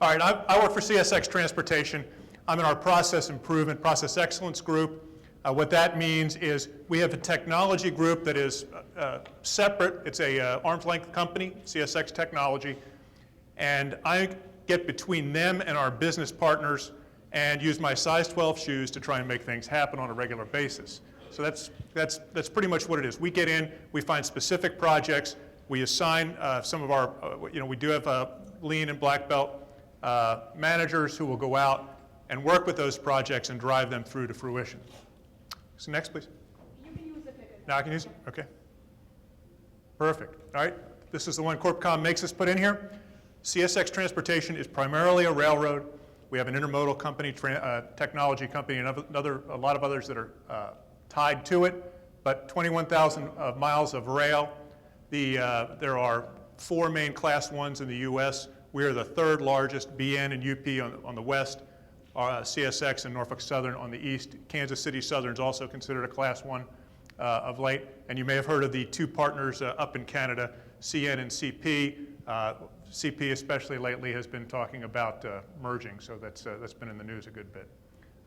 All right, I work for CSX Transportation. I'm in our process improvement, process excellence group. What that means is we have a technology group that is separate. It's a arm's length company, CSX Technology, and I get between them and our business partners and use my size 12 shoes to try and make things happen on a regular basis. So that's pretty much what it is. We get in, we find specific projects, we assign some of our, we do have lean and black belt managers who will go out and work with those projects and drive them through to fruition. So next, please. You can use the picker. Now I can use it? Okay. Perfect. All right. This is the one CorpCom makes us put in here. CSX Transportation is primarily a railroad. We have an intermodal company, technology company, and a lot of others that are tied to it, but 21,000 miles of rail. There are 4 main Class 1s in the U.S. We are the 3rd largest, BN and UP on the west, CSX and Norfolk Southern on the east. Kansas City Southern is also considered a Class 1 of late. And you may have heard of the 2 partners up in Canada, CN and CP. CP especially lately has been talking about merging, so that's been in the news a good bit.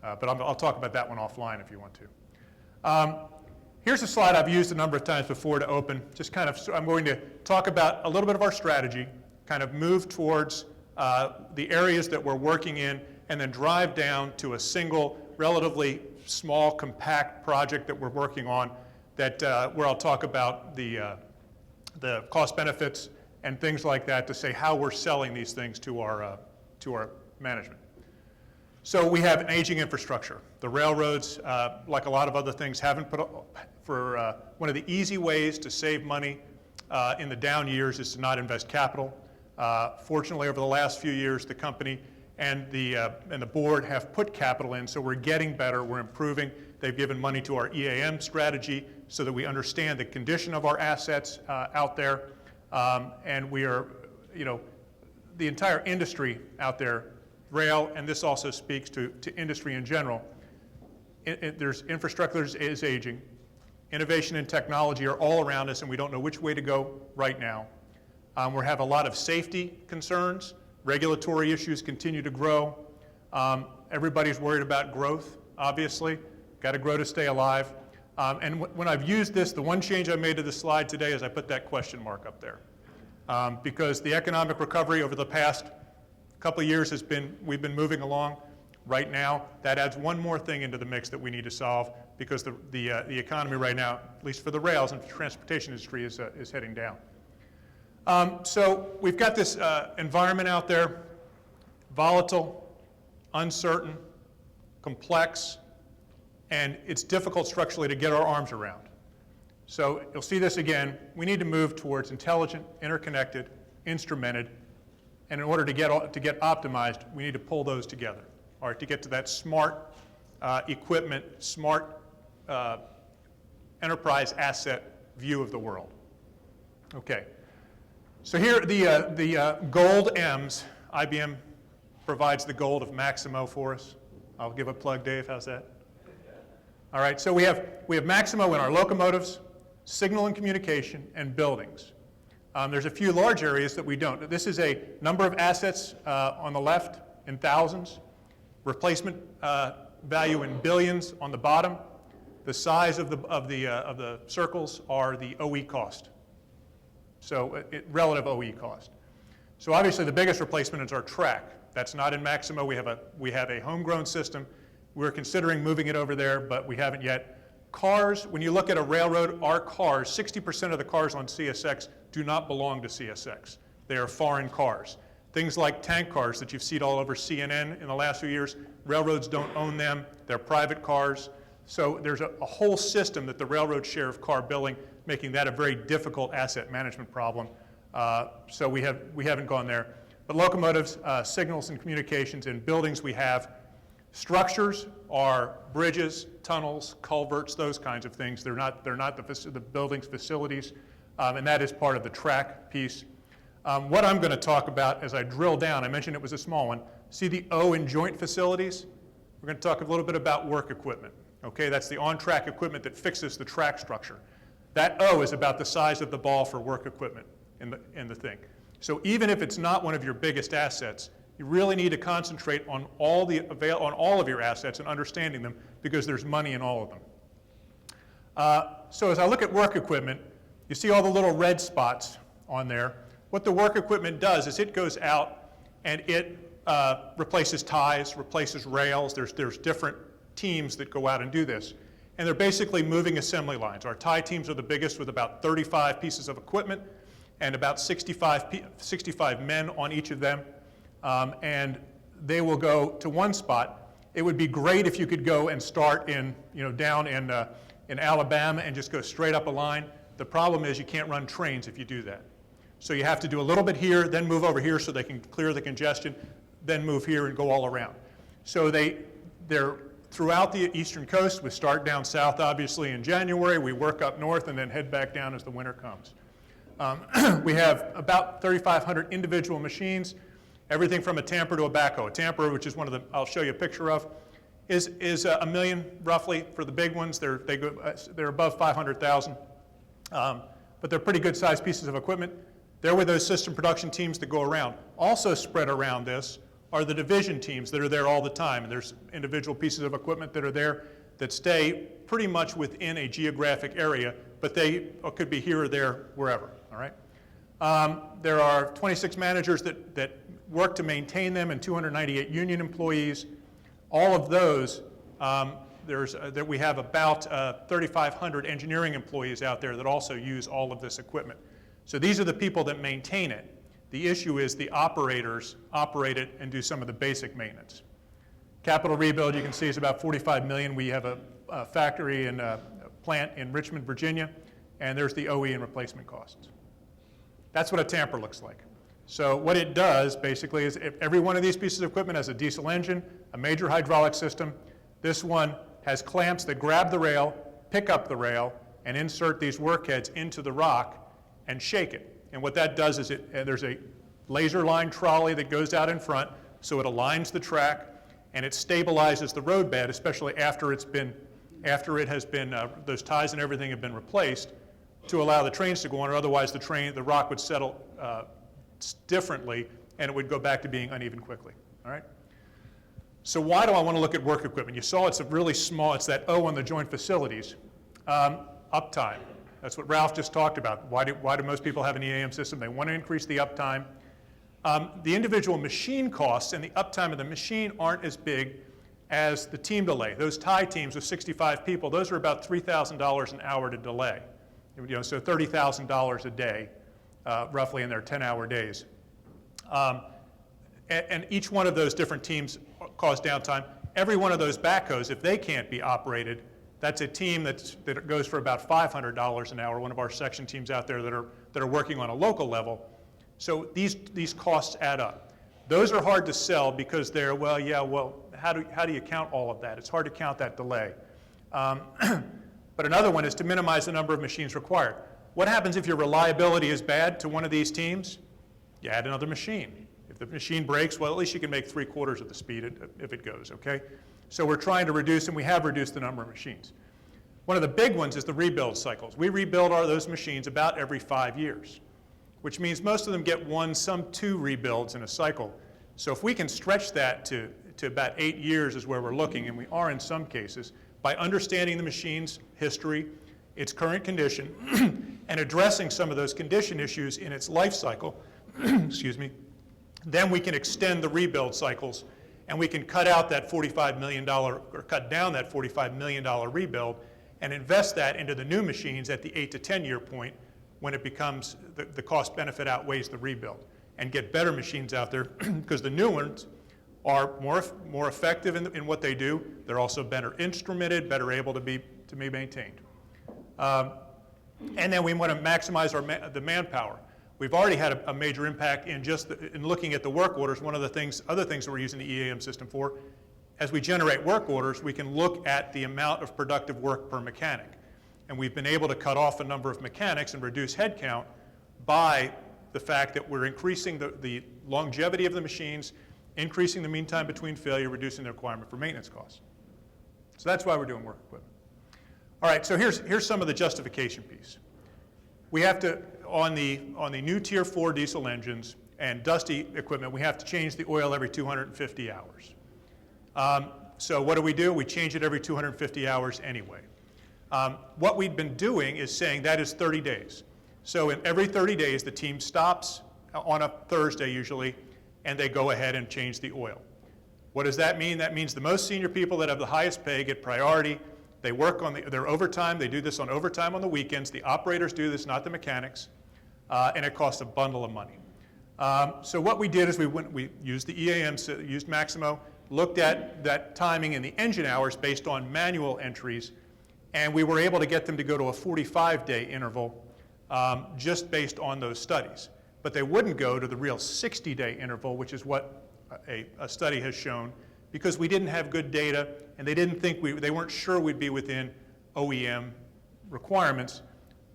But I'll talk about that one offline if you want to. Here's a slide I've used a number of times before to open. Just kind of, I'm going to talk about a little bit of our strategy, kind of move towards the areas that we're working in, and then drive down to a single, relatively small, compact project that we're working on that where I'll talk about the cost benefits and things like that to say how we're selling these things to our management. So we have an aging infrastructure. The railroads, like a lot of other things, haven't put for one of the easy ways to save money in the down years is to not invest capital. Fortunately, over the last few years, the company and the board have put capital in, so we're getting better, we're improving. They've given money to our EAM strategy so that we understand the condition of our assets out there. And we are, the entire industry out there, rail, and this also speaks to industry in general. There's infrastructure is aging. Innovation and technology are all around us, and we don't know which way to go right now. We have a lot of safety concerns. Regulatory issues continue to grow. Everybody's worried about growth, obviously. Got to grow to stay alive. And when I've used this, the one change I made to the slide today is I put that question mark up there. Because the economic recovery over the past couple of years we've been moving along. Right now, that adds one more thing into the mix that we need to solve because the economy right now, at least for the rails and for the transportation industry, is heading down. So we've got this environment out there, volatile, uncertain, complex, and it's difficult structurally to get our arms around. So you'll see this again. We need to move towards intelligent, interconnected, instrumented, and in order to get optimized, we need to pull those together, all right, to get to that smart equipment, smart enterprise asset view of the world. Okay. So here, the gold M's, IBM provides the gold of Maximo for us. I'll give a plug, Dave, how's that? All right, so we have Maximo in our locomotives, signal and communication, and buildings. There's a few large areas that we don't. This is a number of assets on the left in thousands, replacement value in billions on the bottom. The size of the circles are the OE cost. So relative OE cost. So obviously the biggest replacement is our track. That's not in Maximo. We have a homegrown system. We're considering moving it over there, but we haven't yet. Cars, when you look at a railroad, our cars, 60% of the cars on CSX do not belong to CSX. They are foreign cars. Things like tank cars that you've seen all over CNN in the last few years, railroads don't own them. They're private cars. So there's a whole system that the railroads share of car billing, making that a very difficult asset management problem. So we haven't gone there. But locomotives, signals and communications, and buildings we have. Structures are bridges, tunnels, culverts, those kinds of things. They're not the buildings, facilities, and that is part of the track piece. What I'm going to talk about as I drill down, I mentioned it was a small one. See the O in joint facilities? We're going to talk a little bit about work equipment. Okay, that's the on-track equipment that fixes the track structure. That O is about the size of the ball for work equipment in the thing. So even if it's not one of your biggest assets, You really need to concentrate on all of your assets and understanding them, because there's money in all of them. So as I look at work equipment, you see all the little red spots on there. What the work equipment does is it goes out and it replaces ties, replaces rails. There's different teams that go out and do this. And they're basically moving assembly lines. Our tie teams are the biggest, with about 35 pieces of equipment and about 65 men on each of them. And they will go to one spot. It would be great if you could go and start down in Alabama and just go straight up a line. The problem is you can't run trains if you do that. So you have to do a little bit here, then move over here so they can clear the congestion, then move here and go all around. So they're throughout the eastern coast. We start down south, obviously, in January. We work up north and then head back down as the winter comes. We have about 3,500 individual machines, everything from a Tamper to a backhoe. A Tamper, which is one of the, I'll show you a picture of, is $1 million roughly for the big ones. They're above 500,000, but they're pretty good sized pieces of equipment. There were those system production teams that go around. Also spread around this are the division teams that are there all the time, and there's individual pieces of equipment that are there that stay pretty much within a geographic area, but they could be here or there, wherever, all right? There are 26 managers that work to maintain them and 298 union employees. All of those, we have about 3,500 engineering employees out there that also use all of this equipment. So these are the people that maintain it. The issue is the operators operate it and do some of the basic maintenance. Capital rebuild, you can see, is about $45 million. We have a factory and a plant in Richmond, Virginia, and there's the OE and replacement costs. That's what a Tamper looks like. So what it does, basically, is if every one of these pieces of equipment has a diesel engine, a major hydraulic system. This one has clamps that grab the rail, pick up the rail, and insert these workheads into the rock and shake it. And what that does is there's a laser line trolley that goes out in front, so it aligns the track, and it stabilizes the roadbed, especially after it has been, those ties and everything have been replaced, to allow the trains to go on, or otherwise the rock would settle differently, and it would go back to being uneven quickly, all right? So why do I want to look at work equipment? You saw it's a really small, it's that O on the joint facilities. Uptime, that's what Ralph just talked about. Why do most people have an EAM system? They want to increase the uptime. The individual machine costs and the uptime of the machine aren't as big as the team delay. Those tie teams with 65 people, those are about $3,000 an hour to delay. So $30,000 a day, roughly, in their 10-hour days. And each one of those different teams cause downtime. Every one of those backhoes, if they can't be operated, that's a team that goes for about $500 an hour, one of our section teams out there that are working on a local level. So these costs add up. Those are hard to sell because they're, how do you count all of that? It's hard to count that delay. But another one is to minimize the number of machines required. What happens if your reliability is bad to one of these teams? You add another machine. If the machine breaks, well, at least you can make 3/4 of the speed if it goes, okay? So we're trying to reduce, and we have reduced the number of machines. One of the big ones is the rebuild cycles. We rebuild those machines about every 5 years, which means most of them get 1, some 2 rebuilds in a cycle. So if we can stretch that to about 8 years is where we're looking, and we are in some cases, by understanding the machine's history, its current condition, and addressing some of those condition issues in its life cycle, excuse me, then we can extend the rebuild cycles, and we can cut out that $45 million, or cut down that $45 million rebuild, and invest that into the new machines at the 8 to 10 year point, when it becomes, the cost benefit outweighs the rebuild, and get better machines out there, because the new ones are more effective in what they do. They're also better instrumented, better able to be maintained. And then we want to maximize the manpower. We've already had a major impact in in looking at the work orders. One of the other things that we're using the EAM system for, as we generate work orders, we can look at the amount of productive work per mechanic. And we've been able to cut off a number of mechanics and reduce headcount by the fact that we're increasing the longevity of the machines, increasing the mean time between failure, reducing the requirement for maintenance costs. So that's why we're doing work equipment. All right, so here's some of the justification piece. We have to, on the new Tier 4 diesel engines, and dusty equipment, we have to change the oil every 250 hours. So what do? We change it every 250 hours anyway. What we've been doing is saying that is 30 days. So in every 30 days, the team stops on a Thursday usually, and they go ahead and change the oil. What does that mean? That means the most senior people that have the highest pay get priority. They work on their overtime. They do this on overtime on the weekends. The operators do this, not the mechanics, and it costs a bundle of money. So what we did is we used the EAM, used Maximo, looked at that timing in the engine hours based on manual entries, and we were able to get them to go to a 45-day interval just based on those studies. But they wouldn't go to the real 60-day interval, which is what a study has shown, because we didn't have good data, and they weren't sure we'd be within OEM requirements.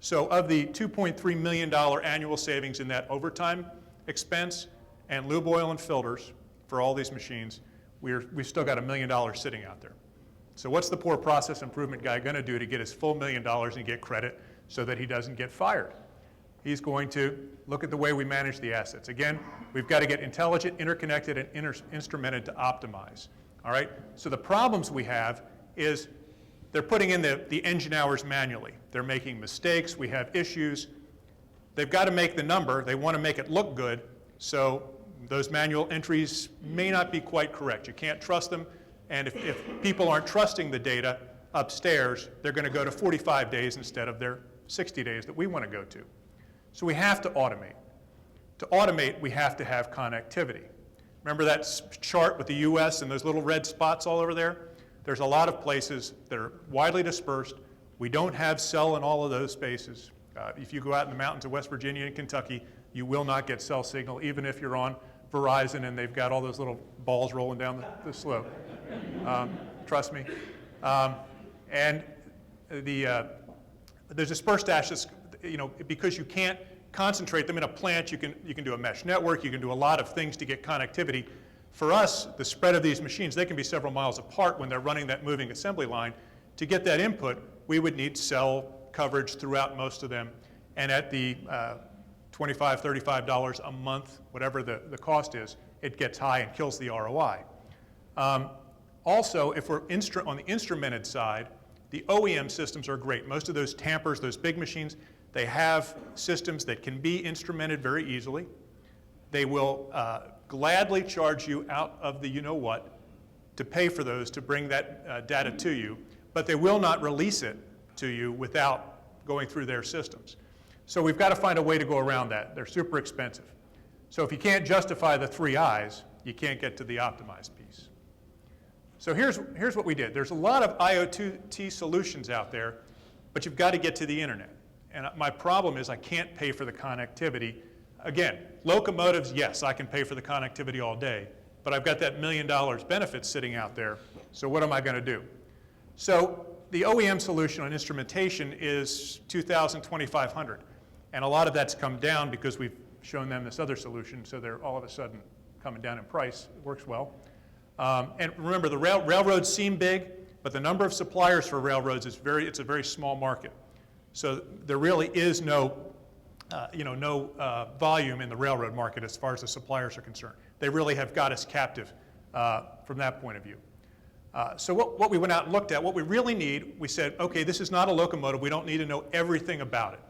So of the $2.3 million annual savings in that overtime expense and lube oil and filters for all these machines, we've still got $1 million sitting out there. So what's the poor process improvement guy going to do to get his full $1 million and get credit so that he doesn't get fired? He's going to look at the way we manage the assets. Again, we've got to get intelligent, interconnected, and instrumented to optimize. All right? So the problems we have is they're putting in the engine hours manually. They're making mistakes. We have issues. They've got to make the number. They want to make it look good. So those manual entries may not be quite correct. You can't trust them. And if people aren't trusting the data upstairs, they're going to go to 45 days instead of their 60 days that we want to go to. So we have to automate. To automate, we have to have connectivity. Remember that chart with the US and those little red spots all over there? There's a lot of places that are widely dispersed. We don't have cell in all of those spaces. If you go out in the mountains of West Virginia and Kentucky, you will not get cell signal, even if you're on Verizon and they've got all those little balls rolling down the slope. Trust me. And the dispersed assets, because you can't concentrate them in a plant, you can do a mesh network, you can do a lot of things to get connectivity. For us, the spread of these machines, they can be several miles apart when they're running that moving assembly line. To get that input, we would need cell coverage throughout most of them. And at the $25, $35 a month, whatever the cost is, it gets high and kills the ROI. Also, if we're on the instrumented side, the OEM systems are great. Most of those Tampers, those big machines, they have systems that can be instrumented very easily. They will gladly charge you out of the you-know-what to pay for those, to bring that data to you, but they will not release it to you without going through their systems. So we've got to find a way to go around that. They're super expensive. So if you can't justify the 3 I's, you can't get to the optimized piece. So here's what we did. There's a lot of IoT solutions out there, but you've got to get to the internet. And my problem is I can't pay for the connectivity. Again, locomotives, yes, I can pay for the connectivity all day, but I've got that $1 million benefit sitting out there, so what am I going to do? So the OEM solution on instrumentation is $2,000, $2,500, and a lot of that's come down because we've shown them this other solution, so they're all of a sudden coming down in price. It works well. And remember, the railroads seem big, but the number of suppliers for railroads is it's a very small market. So there really is no volume in the railroad market as far as the suppliers are concerned. They really have got us captive from that point of view. So what we went out and looked at, what we really need, we said, okay, this is not a locomotive. We don't need to know everything about it.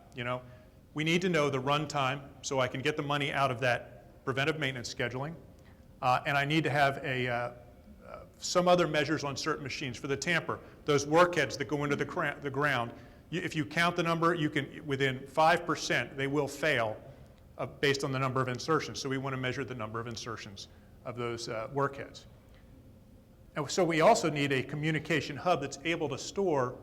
We need to know the runtime so I can get the money out of that preventive maintenance scheduling. And I need to have some other measures on certain machines. For the Tamper, those workheads that go into the ground, if you count the number, you can, within 5%, they will fail based on the number of insertions. So we want to measure the number of insertions of those workheads. And so we also need a communication hub that's able to store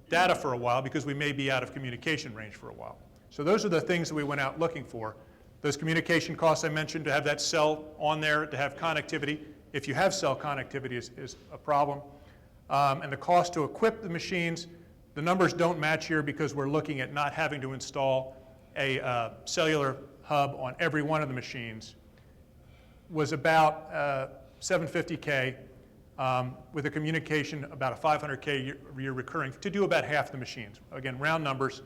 data for a while because we may be out of communication range for a while. So those are the things that we went out looking for. Those communication costs I mentioned, to have that cell on there, to have connectivity. If you have cell connectivity is a problem. And the cost to equip the machines, the numbers don't match here because we're looking at not having to install a cellular hub on every one of the machines, was about $750K, with a communication about a $500K year recurring to do about half the machines. Again, round numbers.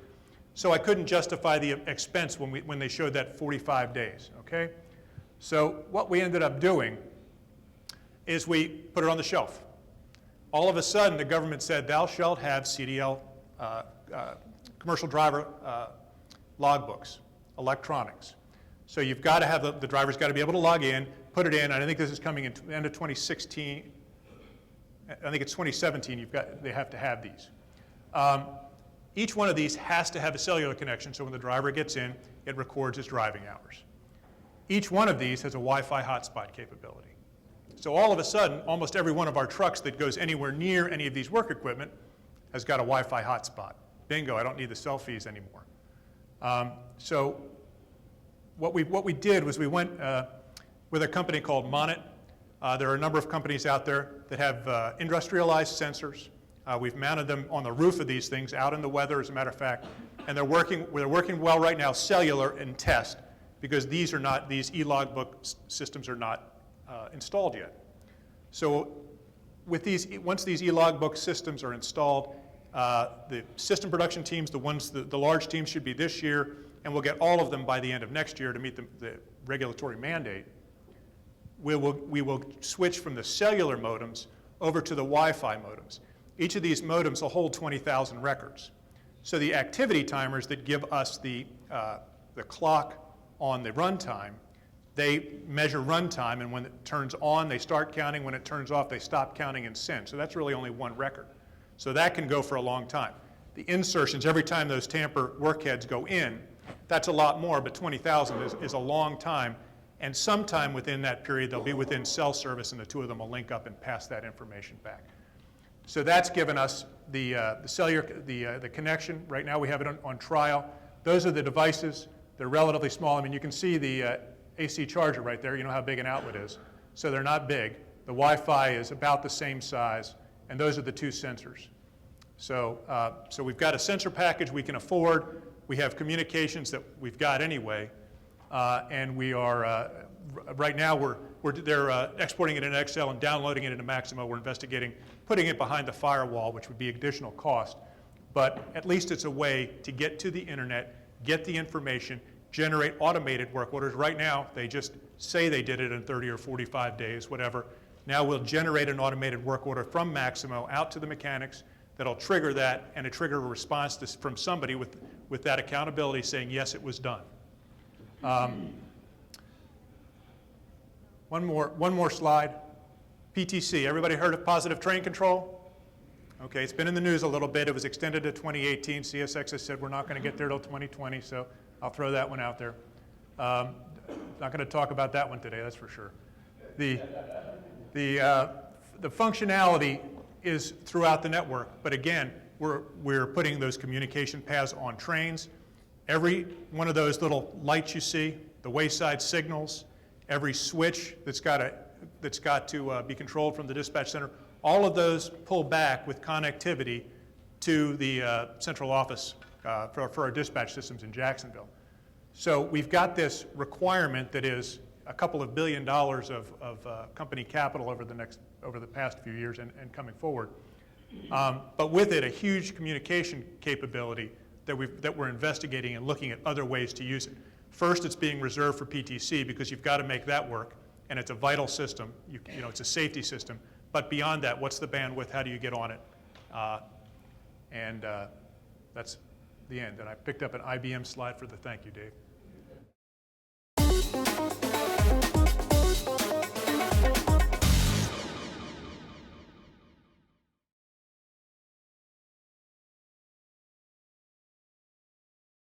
So I couldn't justify the expense when they showed that 45 days, okay? So what we ended up doing is we put it on the shelf. All of a sudden, the government said, thou shalt have CDL, commercial driver logbooks, electronics. So you've got to have, the driver's got to be able to log in, put it in, and I think this is coming in end of 2016. I think it's 2017, they have to have these. Each one of these has to have a cellular connection, so when the driver gets in, it records his driving hours. Each one of these has a Wi-Fi hotspot capability. So all of a sudden, almost every one of our trucks that goes anywhere near any of these work equipment has got a Wi-Fi hotspot. Bingo, I don't need the cell fees anymore. So what we did was we went with a company called Monit. There are a number of companies out there that have industrialized sensors. We've mounted them on the roof of these things, out in the weather, as a matter of fact, and they're working well right now, cellular in test, because these e-logbook systems are not installed yet. So with once these e-logbook systems are installed, the system production teams, the large teams should be this year, and we'll get all of them by the end of next year to meet the regulatory mandate. We will switch from the cellular modems over to the Wi-Fi modems. Each of these modems will hold 20,000 records. So the activity timers that give us the clock on the runtime, they measure runtime, and when it turns on, they start counting. When it turns off, they stop counting and send. So that's really only one record. So that can go for a long time. The insertions, every time those Tamper workheads go in, that's a lot more, but 20,000 is a long time. And sometime within that period, they'll be within cell service, and the two of them will link up and pass that information back. So that's given us the cellular, the connection. Right now we have it on trial. Those are the devices. They're relatively small. I mean, you can see the AC charger right there. You know how big an outlet is. So they're not big. The Wi-Fi is about the same size, and those are the two sensors. So, so we've got a sensor package we can afford. We have communications that we've got anyway, and we are right now they're exporting it in Excel and downloading it into Maximo. We're investigating putting it behind the firewall, which would be additional cost. But at least it's a way to get to the internet, get the information, generate automated work orders. Right now, they just say they did it in 30 or 45 days, whatever. Now we'll generate an automated work order from Maximo out to the mechanics that'll trigger that, and trigger a response from somebody with that accountability saying, yes, it was done. One more slide. PTC, everybody heard of positive train control? Okay, it's been in the news a little bit. It was extended to 2018. CSX has said we're not going to get there till 2020, so I'll throw that one out there. Not going to talk about that one today, that's for sure. The functionality is throughout the network, but again, we're putting those communication paths on trains. Every one of those little lights you see, the wayside signals, every switch that's got to be controlled from the dispatch center, all of those pull back with connectivity to the central office for our dispatch systems in Jacksonville. So we've got this requirement that is a couple of $2 billion of company capital over the past few years and coming forward. But with it, a huge communication capability that we're investigating and looking at other ways to use it. First, it's being reserved for PTC because you've got to make that work, and it's a vital system. You know, it's a safety system. But beyond that, what's the bandwidth? How do you get on it? That's the end. And I picked up an IBM slide for the thank you, Dave.